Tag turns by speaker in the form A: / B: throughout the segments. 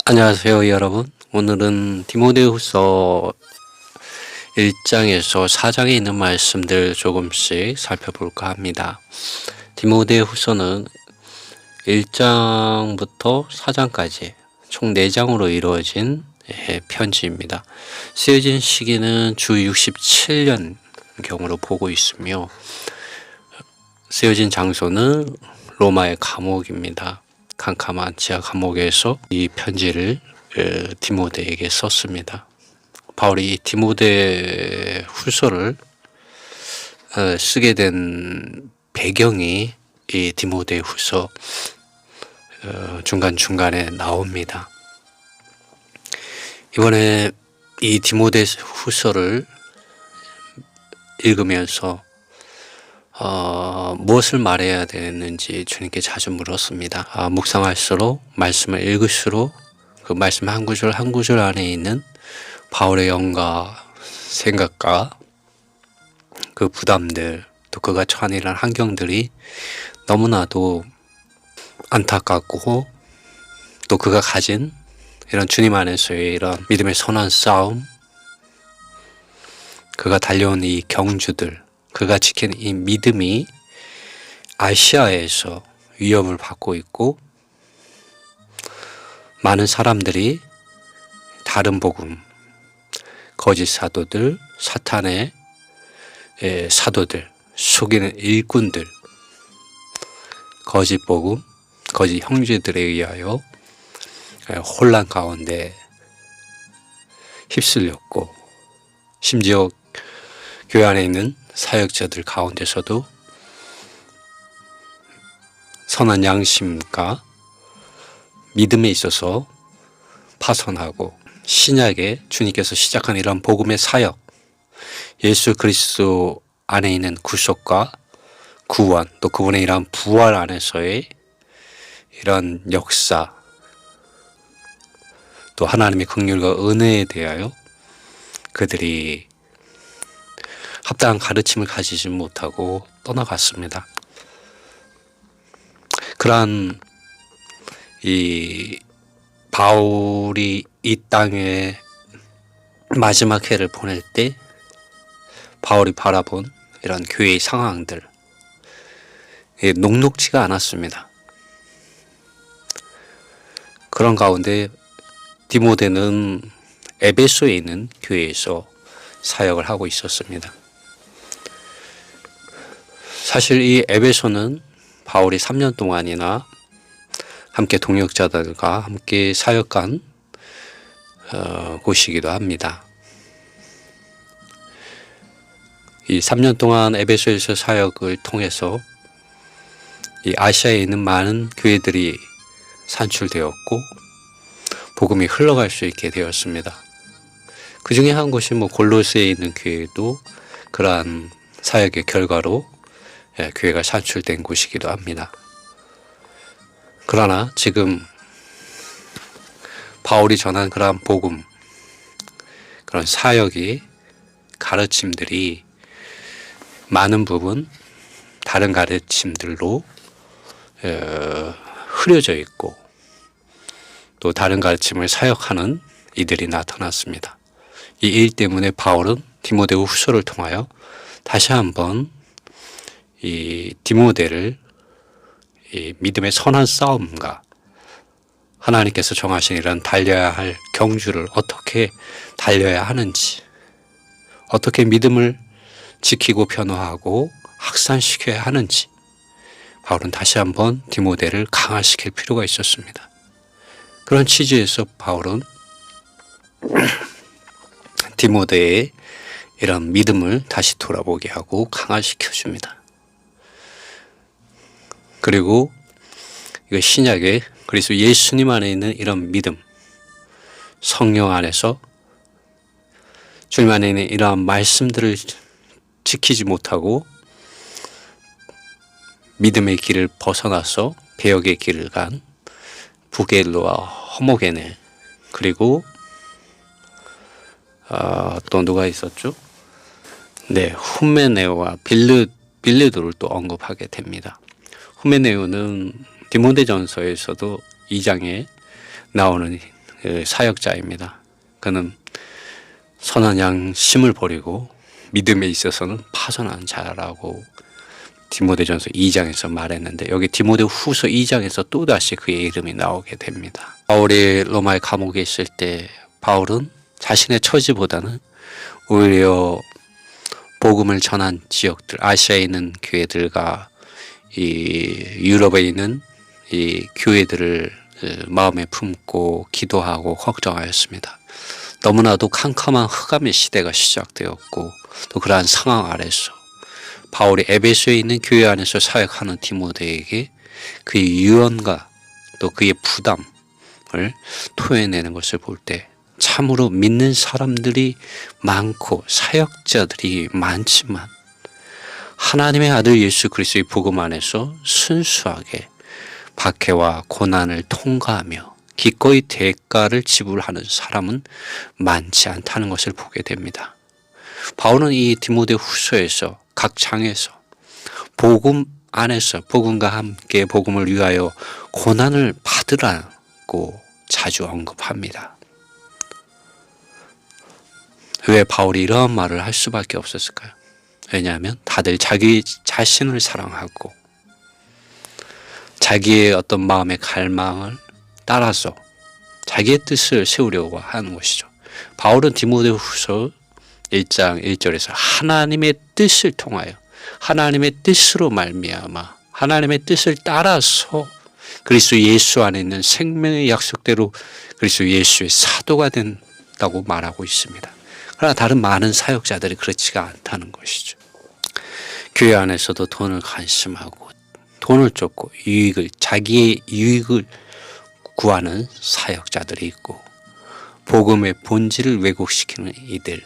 A: 안녕하세요, 여러분. 오늘은 디모데후서 1장에서 4장에 있는 말씀들 조금씩 살펴볼까 합니다. 디모데후서는 1장부터 4장까지 총 4장으로 이루어진 편지입니다. 쓰여진 시기는 주 67년 경으로 보고 있으며 쓰여진 장소는 로마의 감옥입니다. 캄캄한 지하 감옥에서 이 편지를 디모데에게 썼습니다. 바울이 이 디모데 후서를 쓰게 된 배경이 이 디모데 후서 중간중간에 나옵니다. 이번에 이 디모데 후서를 읽으면서 무엇을 말해야 되는지 주님께 자주 물었습니다. 묵상할수록, 말씀을 읽을수록 그 말씀 한 구절 한 구절 안에 있는 바울의 영과 생각과 그 부담들, 또 그가 처한 이런 환경들이 너무나도 안타깝고, 또 그가 가진 이런 주님 안에서의 이런 믿음의 선한 싸움, 그가 달려온 이 경주들, 그가 지킨 이 믿음이 아시아에서 위협을 받고 있고, 많은 사람들이 다른 복음, 거짓 사도들, 사탄의 사도들, 속이는 일꾼들, 거짓 복음, 거짓 형제들에 의하여 혼란 가운데 휩쓸렸고, 심지어 교회 안에 있는 사역자들 가운데서도 선한 양심과 믿음에 있어서 파손하고, 신약에 주님께서 시작한 이런 복음의 사역, 예수 그리스도 안에 있는 구속과 구원, 또 그분의 이런 부활 안에서의 이런 역사, 또 하나님의 긍휼과 은혜에 대하여 그들이 합당한 가르침을 가지지 못하고 떠나갔습니다. 그러한 이 바울이 이 땅에 마지막 해를 보낼 때 바울이 바라본 이런 교회의 상황들, 녹록지가 않았습니다. 그런 가운데 디모데는 에베소에 있는 교회에서 사역을 하고 있었습니다. 사실 이 에베소는 바울이 3년 동안이나 함께 동역자들과 함께 사역한 곳이기도 합니다. 이 3년 동안 에베소에서 사역을 통해서 이 아시아에 있는 많은 교회들이 산출되었고, 복음이 흘러갈 수 있게 되었습니다. 그 중에 한 곳이 골로새에 있는 교회도 그러한 사역의 결과로 교회가 산출된 곳이기도 합니다. 그러나 지금 바울이 전한 그러한 복음, 그런 사역의 가르침들이 많은 부분 다른 가르침들로 흐려져 있고, 또 다른 가르침을 사역하는 이들이 나타났습니다. 이 일 때문에 바울은 디모데 후서를 통하여 다시 한번 이 디모데를 이 믿음의 선한 싸움과 하나님께서 정하신 이런 달려야 할 경주를 어떻게 달려야 하는지, 어떻게 믿음을 지키고 변화하고 확산시켜야 하는지, 바울은 다시 한번 디모데를 강화시킬 필요가 있었습니다. 그런 취지에서 바울은 디모데의 이런 믿음을 다시 돌아보게 하고 강화시켜 줍니다. 그리고 이거 신약에 그리스도 예수님 안에 있는 이런 믿음, 성령 안에서 주님 안에 있는 이러한 말씀들을 지키지 못하고 믿음의 길을 벗어나서 배역의 길을 간 부겔로와 허모게네, 그리고 또 누가 있었죠? 네, 후메네오와 빌레도를 또 언급하게 됩니다. 후메네오는 디모데전서에서도 2장에 나오는 그 사역자입니다. 그는 선한 양심을 버리고 믿음에 있어서는 파선한 자라고 디모데전서 2장에서 말했는데, 여기 디모데후서 2장에서 또다시 그의 이름이 나오게 됩니다. 바울이 로마의 감옥에 있을 때 바울은 자신의 처지보다는 오히려 복음을 전한 지역들, 아시아에 있는 교회들과 이 유럽에 있는 이 교회들을 마음에 품고 기도하고 걱정하였습니다. 너무나도 캄캄한 흑암의 시대가 시작되었고, 또 그러한 상황 아래서 바울이 에베소에 있는 교회 안에서 사역하는 디모데에게 그의 유언과 또 그의 부담을 토해내는 것을 볼 때 참으로 믿는 사람들이 많고 사역자들이 많지만 하나님의 아들 예수 그리스도의 복음 안에서 순수하게 박해와 고난을 통과하며 기꺼이 대가를 지불하는 사람은 많지 않다는 것을 보게 됩니다. 바울은 이 디모데 후서에서 각 장에서 복음 안에서 복음과 함께 복음을 위하여 고난을 받으라고 자주 언급합니다. 왜 바울이 이러한 말을 할 수밖에 없었을까요? 왜냐하면 다들 자기 자신을 사랑하고 자기의 어떤 마음의 갈망을 따라서 자기의 뜻을 세우려고 하는 것이죠. 바울은 디모데후서 1장 1절에서 하나님의 뜻을 통하여 하나님의 뜻으로 말미암아 하나님의 뜻을 따라서 그리스도 예수 안에 있는 생명의 약속대로 그리스도 예수의 사도가 된다고 말하고 있습니다. 그러나 다른 많은 사역자들이 그렇지가 않다는 것이죠. 교회 안에서도 돈을 관심하고 돈을 쫓고 자기의 유익을 구하는 사역자들이 있고, 복음의 본질을 왜곡시키는 이들,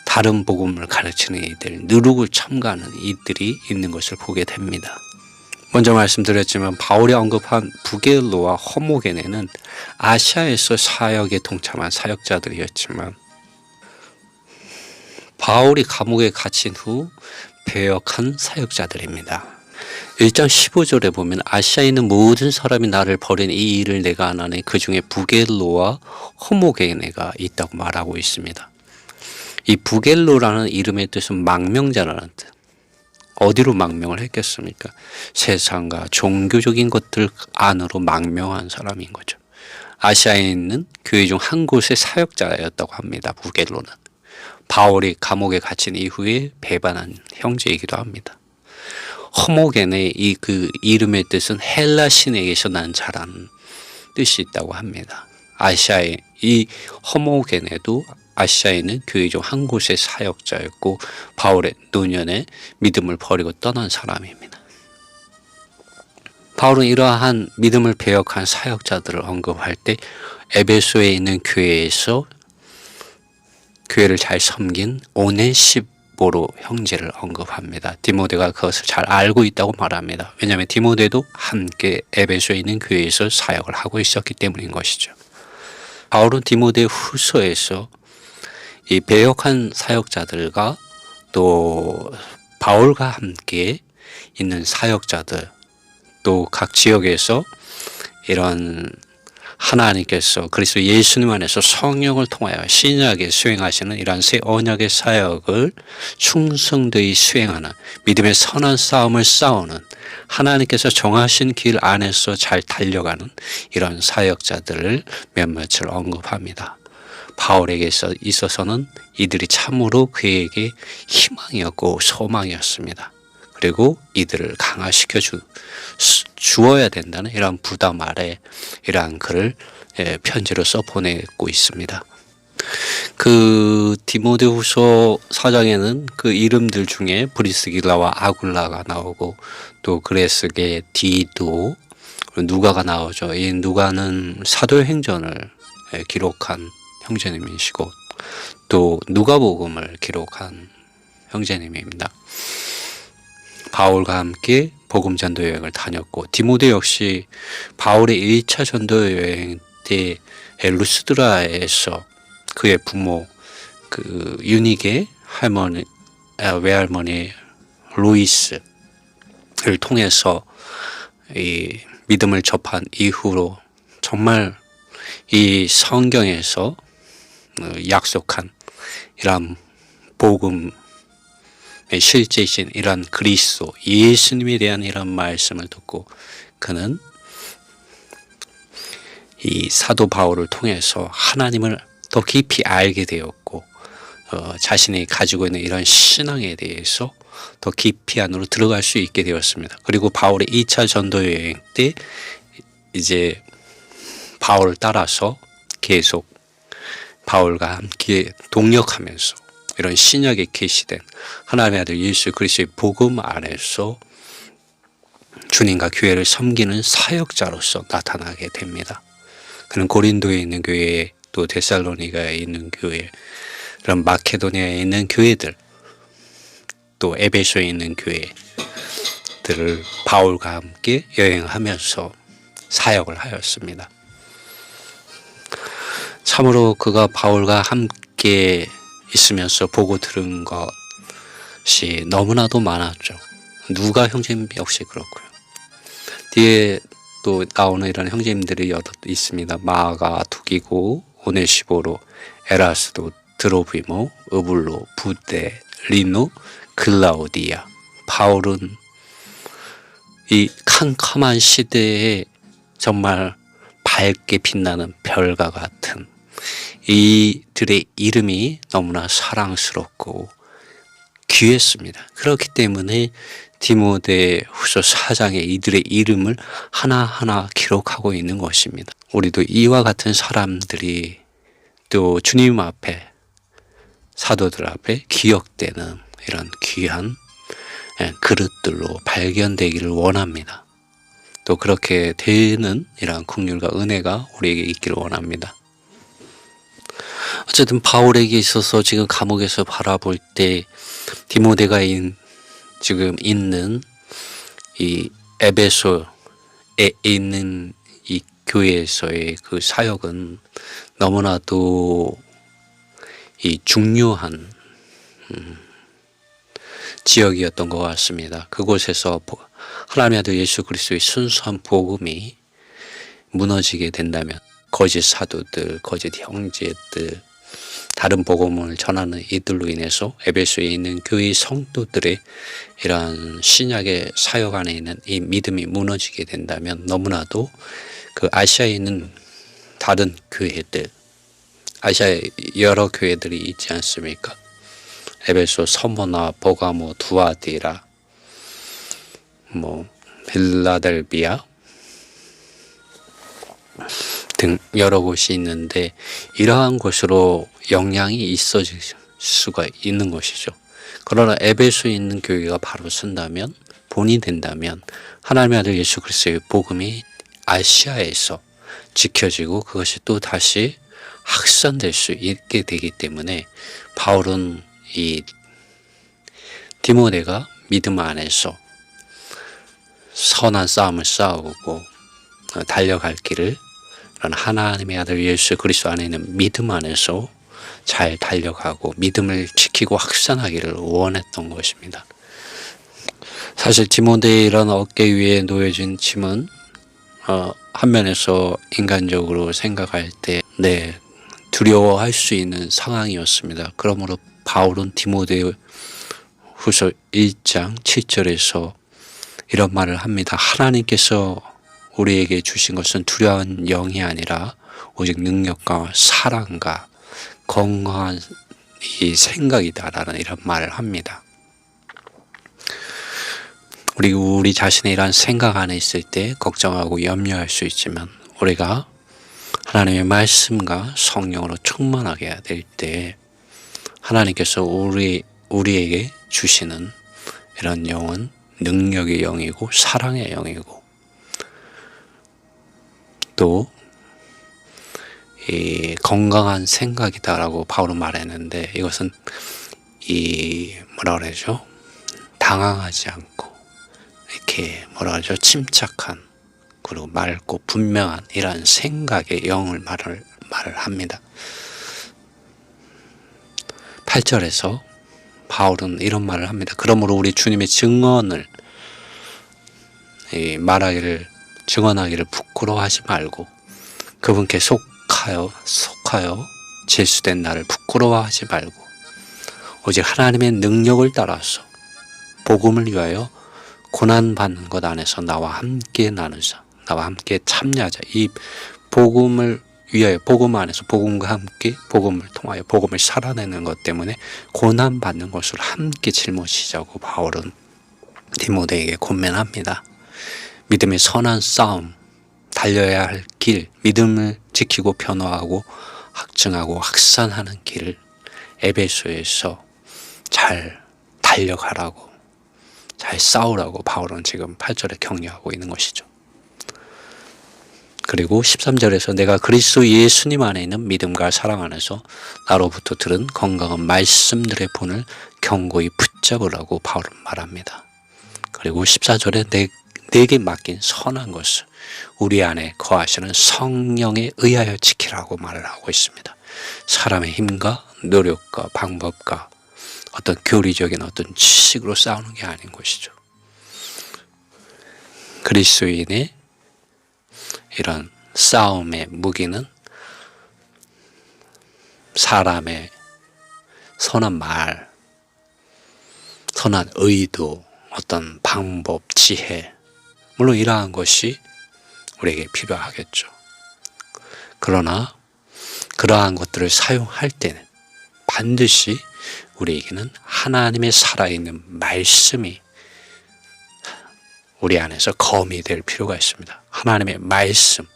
A: 다른 복음을 가르치는 이들, 누룩을 첨가하는 이들이 있는 것을 보게 됩니다. 먼저 말씀드렸지만 바울이 언급한 부겔로와 허모게네는 아시아에서 사역에 동참한 사역자들이었지만 바울이 감옥에 갇힌 후 배역한 사역자들입니다. 1장 15절에 보면 아시아에 있는 모든 사람이 나를 버린 이 일을 내가 안 하네, 그 중에 부겔로와 허모게네가 있다고 말하고 있습니다. 이 부겔로라는 이름의 뜻은 망명자라는 뜻. 어디로 망명을 했겠습니까? 세상과 종교적인 것들 안으로 망명한 사람인 거죠. 아시아에 있는 교회 중 한 곳의 사역자였다고 합니다. 부겔로는 바울이 감옥에 갇힌 이후에 배반한 형제이기도 합니다. 허모게네 그 이름의 뜻은 헬라 신에게서 난 자라는 뜻이 있다고 합니다. 아시아의 이 허모게네도 아시아에 있는 교회 중 한 곳의 사역자였고 바울의 노년에 믿음을 버리고 떠난 사람입니다. 바울은 이러한 믿음을 배역한 사역자들을 언급할 때 에베소에 있는 교회에서 교회를 잘 섬긴 오네시보로 형제를 언급합니다. 디모데가 그것을 잘 알고 있다고 말합니다. 왜냐하면 디모데도 함께 에베소에 있는 교회에서 사역을 하고 있었기 때문인 것이죠. 바울은 디모데 후서에서 이 배역한 사역자들과 또 바울과 함께 있는 사역자들, 또 각 지역에서 이런 하나님께서 그리스도 예수님 안에서 성령을 통하여 신약에 수행하시는 이러한 새 언약의 사역을 충성되이 수행하는 믿음의 선한 싸움을 싸우는 하나님께서 정하신 길 안에서 잘 달려가는 이런 사역자들을 몇몇을 언급합니다. 바울에게 있어서는 이들이 참으로 그에게 희망이었고 소망이었습니다. 그리고 이들을 강화시켜 주어야 된다는 이러한 부담 아래 이러한 글을 편지로 써보내고 있습니다. 그 디모데후서 4장에는 그 이름들 중에 브리스길라와 아굴라가 나오고 또 그레스게 디도, 누가가 나오죠. 이 누가는 사도행전을 기록한 형제님이시고 또 누가복음을 기록한 형제님입니다. 바울과 함께 복음 전도 여행을 다녔고 디모데 역시 바울의 1차 전도 여행 때 루스드라에서 그의 부모 그 유닉의 외할머니 루이스를 통해서 이 믿음을 접한 이후로 정말 이 성경에서 약속한 이런 복음의 실제이신 이런 그리스도 예수님에 대한 이런 말씀을 듣고 그는 이 사도 바울을 통해서 하나님을 더 깊이 알게 되었고 자신이 가지고 있는 이런 신앙에 대해서 더 깊이 안으로 들어갈 수 있게 되었습니다. 그리고 바울의 2차 전도 여행 때 이제 바울을 따라서 계속 바울과 함께 동역하면서 이런 신약에 계시된 하나님의 아들 예수 그리스도의 복음 안에서 주님과 교회를 섬기는 사역자로서 나타나게 됩니다. 그는 고린도에 있는 교회, 또 데살로니가에 있는 교회, 이런 마케도니아에 있는 교회들, 또 에베소에 있는 교회들을 바울과 함께 여행하면서 사역을 하였습니다. 참으로 그가 바울과 함께 있으면서 보고 들은 것이 너무나도 많았죠. 누가 형제님 역시 그렇고요. 뒤에 또 나오는 이런 형제님들이 여러 있습니다. 마가, 두기고, 오네시보로, 에라스도, 드로비모, 으불로, 부데, 리누, 글라우디아. 바울은 이 캄캄한 시대에 정말 밝게 빛나는 별과 같은 이들의 이름이 너무나 사랑스럽고 귀했습니다. 그렇기 때문에 디모데후서 4장에 이들의 이름을 하나하나 기록하고 있는 것입니다. 우리도 이와 같은 사람들이 또 주님 앞에 사도들 앞에 기억되는 이런 귀한 그릇들로 발견되기를 원합니다. 또 그렇게 되는 이러한 긍휼과 은혜가 우리에게 있기를 원합니다. 어쨌든 바울에게 있어서 지금 감옥에서 바라볼 때 디모데가 지금 있는 이 에베소에 있는 이 교회에서의 그 사역은 너무나도 이 중요한 지역이었던 것 같습니다. 그곳에서 하나님의 아들 예수 그리스도의 순수한 복음이 무너지게 된다면 거짓 사도들, 거짓 형제들, 다른 복음을 전하는 이들로 인해서 에베소에 있는 교회 성도들의 이러한 신약의 사역 안에 있는 이 믿음이 무너지게 된다면 너무나도 그 아시아에 있는 다른 교회들, 아시아에 여러 교회들이 있지 않습니까? 에베소, 서머나, 보가모, 두아디라, 빌라델비아 등 여러 곳이 있는데 이러한 곳으로 영향이 있어질 수가 있는 것이죠. 그러나 에베소에 있는 교회가 바로 쓴다면, 본이 된다면 하나님의 아들 예수 그리스도의 복음이 아시아에서 지켜지고 그것이 또 다시 확산될 수 있게 되기 때문에 바울은 이 디모데가 믿음 안에서 선한 싸움을 싸우고 달려갈 길을 하나님의 아들 예수 그리스도 안에 있는 믿음 안에서 잘 달려가고 믿음을 지키고 확산하기를 원했던 것입니다. 사실 디모데의 이런 어깨 위에 놓여진 짐은 한 면에서 인간적으로 생각할 때 두려워할 수 있는 상황이었습니다. 그러므로 바울은 디모데 후서 1장 7절에서 이런 말을 합니다. 하나님께서 우리에게 주신 것은 두려운 영이 아니라 오직 능력과 사랑과 건강한 이 생각이다라는 이런 말을 합니다. 우리 자신의 이러한 생각 안에 있을 때 걱정하고 염려할 수 있지만 우리가 하나님의 말씀과 성령으로 충만하게 될 때 하나님께서 우리에게 주시는 이런 영은 능력의 영이고 사랑의 영이고 또 이 건강한 생각이다라고 바울은 말했는데 이것은 뭐라 그러죠? 당황하지 않고 이렇게 뭐라 그러죠? 침착한 그리고 맑고 분명한 이러한 생각의 영을 말을 합니다. 8절에서 바울은 이런 말을 합니다. 그러므로 우리 주님의 증언을 증언하기를 부끄러워하지 말고 그분께 속하여 속하여 제수된 나를 부끄러워하지 말고 오직 하나님의 능력을 따라서 복음을 위하여 고난받는 것 안에서 나와 함께 나누자. 나와 함께 참여하자. 이 복음을 위하여 복음 안에서 복음과 함께 복음을 통하여 복음을 살아내는 것 때문에 고난받는 것을 함께 짊어지자고 바울은 디모데에게 권면합니다. 믿음의 선한 싸움, 달려야 할 길, 믿음을 지키고 변화하고 확증하고 확산하는 길을 에베소에서 잘 달려가라고, 잘 싸우라고 바울은 지금 8절에 격려하고 있는 것이죠. 그리고 13절에서 내가 그리스도 예수님 안에 있는 믿음과 사랑 안에서 나로부터 들은 건강한 말씀들의 본을 견고히 붙잡으라고 바울은 말합니다. 그리고 14절에 내게 맡긴 선한 것을 우리 안에 거하시는 성령에 의하여 지키라고 말을 하고 있습니다. 사람의 힘과 노력과 방법과 어떤 교리적인 어떤 지식으로 싸우는 게 아닌 것이죠. 그리스도인의 이런 싸움의 무기는 사람의 선한 말, 선한 의도, 어떤 방법, 지혜, 물론 이러한 것이 우리에게 필요하겠죠. 그러나 그러한 것들을 사용할 때는 반드시 우리에게는 하나님의 살아있는 말씀이 우리 안에서 검이 될 필요가 있습니다. 하나님의 말씀이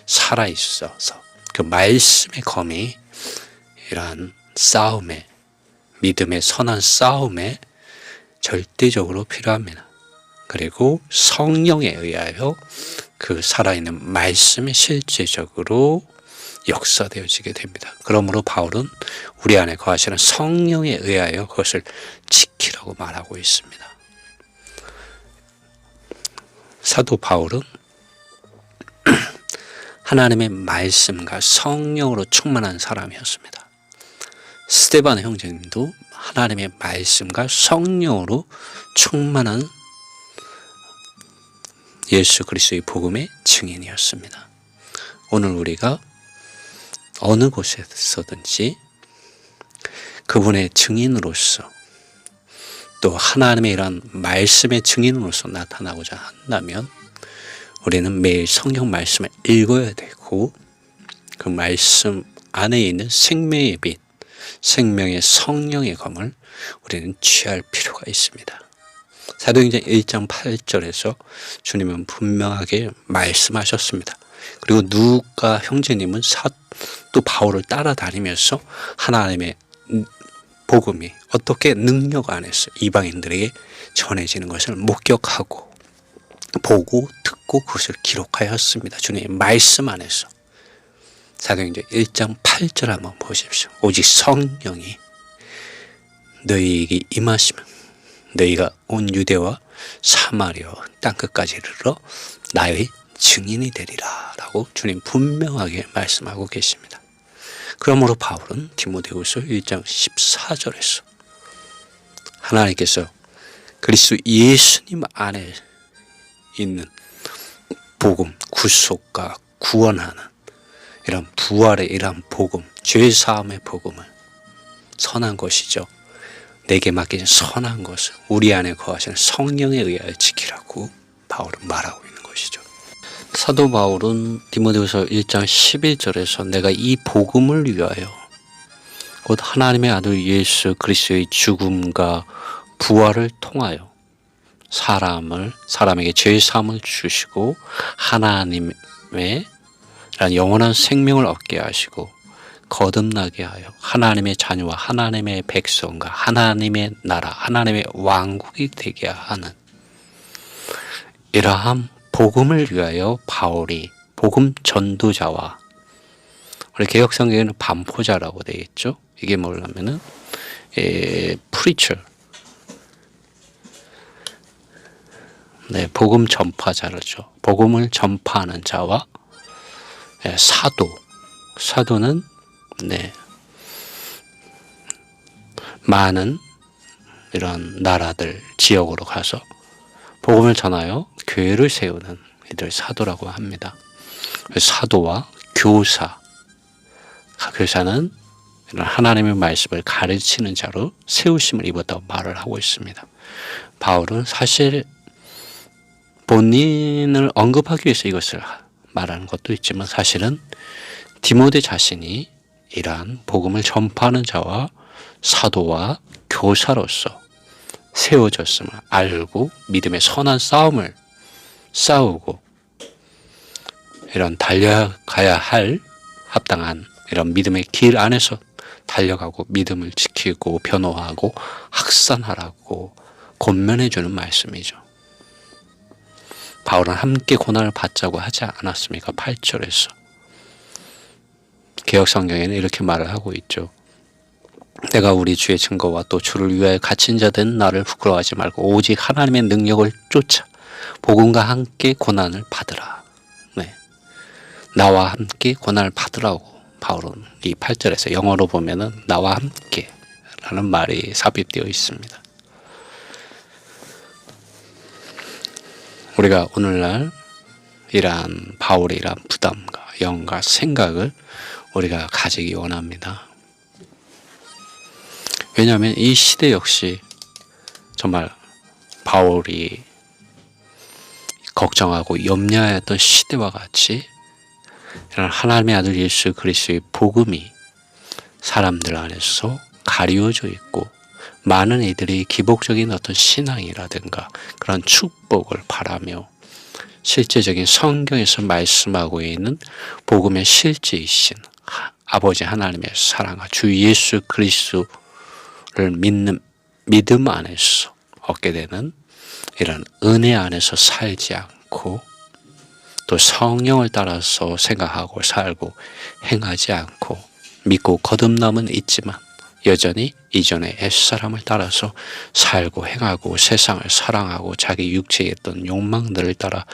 A: 살아있어서 그 말씀의 검이 이러한 싸움에, 믿음의 선한 싸움에 절대적으로 필요합니다. 그리고 성령에 의하여 그 살아있는 말씀이 실제적으로 역사되어지게 됩니다. 그러므로 바울은 우리 안에 거하시는 성령에 의하여 그것을 지키라고 말하고 있습니다. 사도 바울은 하나님의 말씀과 성령으로 충만한 사람이었습니다. 스데반 형제님도 하나님의 말씀과 성령으로 충만한 예수 그리스도의 복음의 증인이었습니다. 오늘 우리가 어느 곳에서든지 그분의 증인으로서 또 하나님의 이런 말씀의 증인으로서 나타나고자 한다면 우리는 매일 성경 말씀을 읽어야 되고 그 말씀 안에 있는 생명의 빛, 생명의 성령의 검을 우리는 취할 필요가 있습니다. 사도행전 1장 8절에서 주님은 분명하게 말씀하셨습니다. 그리고 누가 형제님은 또 바울을 따라다니면서 하나님의 복음이 어떻게 능력 안에서 이방인들에게 전해지는 것을 목격하고 보고 듣고 그것을 기록하였습니다. 주님의 말씀 안에서. 사도행전 1장 8절 한번 보십시오. 오직 성령이 너희에게 임하시면 너희가 온 유대와 사마리아 땅끝까지 이르러 나의 증인이 되리라 라고 주님 분명하게 말씀하고 계십니다. 그러므로 바울은 디모데후서 1장 14절에서 하나님께서 그리스도 예수님 안에 있는 복음, 구속과 구원하는 이런 부활의 이런 복음, 죄사함의 복음을 선한 것이죠. 내게 맡긴 선한 것을 우리 안에 거하시는 성령에 의하여 지키라고 바울은 말하고 있는 것이죠. 사도 바울은 디모데후서 1장 11절에서 내가 이 복음을 위하여 곧 하나님의 아들 예수 그리스도의 죽음과 부활을 통하여 사람에게 죄사함을 주시고 하나님의 영원한 생명을 얻게 하시고 거듭나게 하여 하나님의 자녀와 하나님의 백성과 하나님의 나라, 하나님의 왕국이 되게 하는 이러한 복음을 위하여 바울이 복음 전도자와 우리 개혁성경에는 반포자라고 되어 있죠. 이게 뭐냐면은 preacher, 네, 복음 전파자죠. 복음을 전파하는 자와 사도는 네, 많은 이런 나라들 지역으로 가서 복음을 전하여 교회를 세우는 이들 사도라고 합니다. 사도와 교사, 교사는 이런 하나님의 말씀을 가르치는 자로 세우심을 입었다고 말을 하고 있습니다. 바울은 사실 본인을 언급하기 위해서 이것을 말하는 것도 있지만 사실은 디모데 자신이 이러한 복음을 전파하는 자와 사도와 교사로서 세워졌음을 알고 믿음의 선한 싸움을 싸우고 이런 달려가야 할 합당한 이런 믿음의 길 안에서 달려가고 믿음을 지키고 변호하고 확산하라고 권면해 주는 말씀이죠. 바울은 함께 고난을 받자고 하지 않았습니까? 8절에서. 개역성경에는 이렇게 말을 하고 있죠. 내가 우리 주의 증거와 또 주를 위하여 갇힌 자 된 나를 부끄러워하지 말고 오직 하나님의 능력을 쫓아 복음과 함께 고난을 받으라. 네. 나와 함께 고난을 받으라고 바울은 이 8절에서 영어로 보면은 나와 함께 라는 말이 삽입되어 있습니다. 우리가 오늘날 이러한 바울의 이러한 부담과 영과 생각을 우리가 가지기 원합니다. 왜냐하면 이 시대 역시 정말 바울이 걱정하고 염려하였던 시대와 같이 이런 하나님의 아들 예수 그리스도의 복음이 사람들 안에서 가리워져 있고 많은 이들이 기복적인 어떤 신앙이라든가 그런 축복을 바라며 실제적인 성경에서 말씀하고 있는 복음의 실제이신 아버지 하나님의 사랑과 주 예수 그리스도를 믿는 믿음 안에서 얻게 되는 이런 은혜 안에서 살지 않고 또 성령을 따라서 생각하고 살고 행하지 않고 믿고 거듭남은 있지만 여전히 이전의 옛사람을 따라서 살고 행하고 세상을 사랑하고 자기 육체의 어떤 욕망들을 따라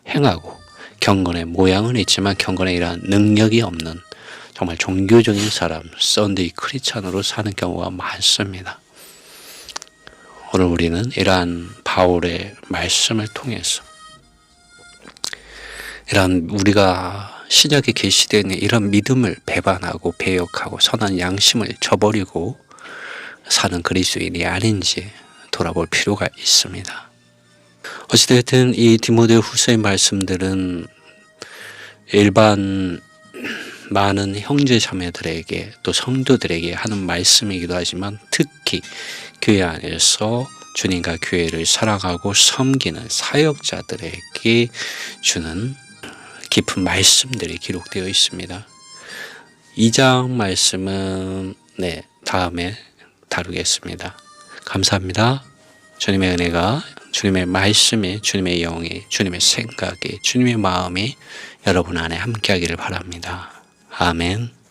A: 행하고 경건의 모양은 있지만 경건에 이러한 능력이 없는 정말 종교적인 사람, 썬데이 크리스찬으로 사는 경우가 많습니다. 오늘 우리는 이러한 바울의 말씀을 통해서 이러한 우리가 신약에 계시되어 있는 이런 믿음을 배반하고 배역하고 선한 양심을 저버리고 사는 그리스도인이 아닌지 돌아볼 필요가 있습니다. 어찌됐든 이 디모데 후서의 말씀들은 일반 많은 형제 자매들에게 또 성도들에게 하는 말씀이기도 하지만 특히 교회 안에서 주님과 교회를 사랑하고 섬기는 사역자들에게 주는 깊은 말씀들이 기록되어 있습니다. 2장 말씀은 다음에 다루겠습니다. 감사합니다. 주님의 은혜가 주님의 말씀이 주님의 영이 주님의 생각이 주님의 마음이 여러분 안에 함께하기를 바랍니다. 아멘.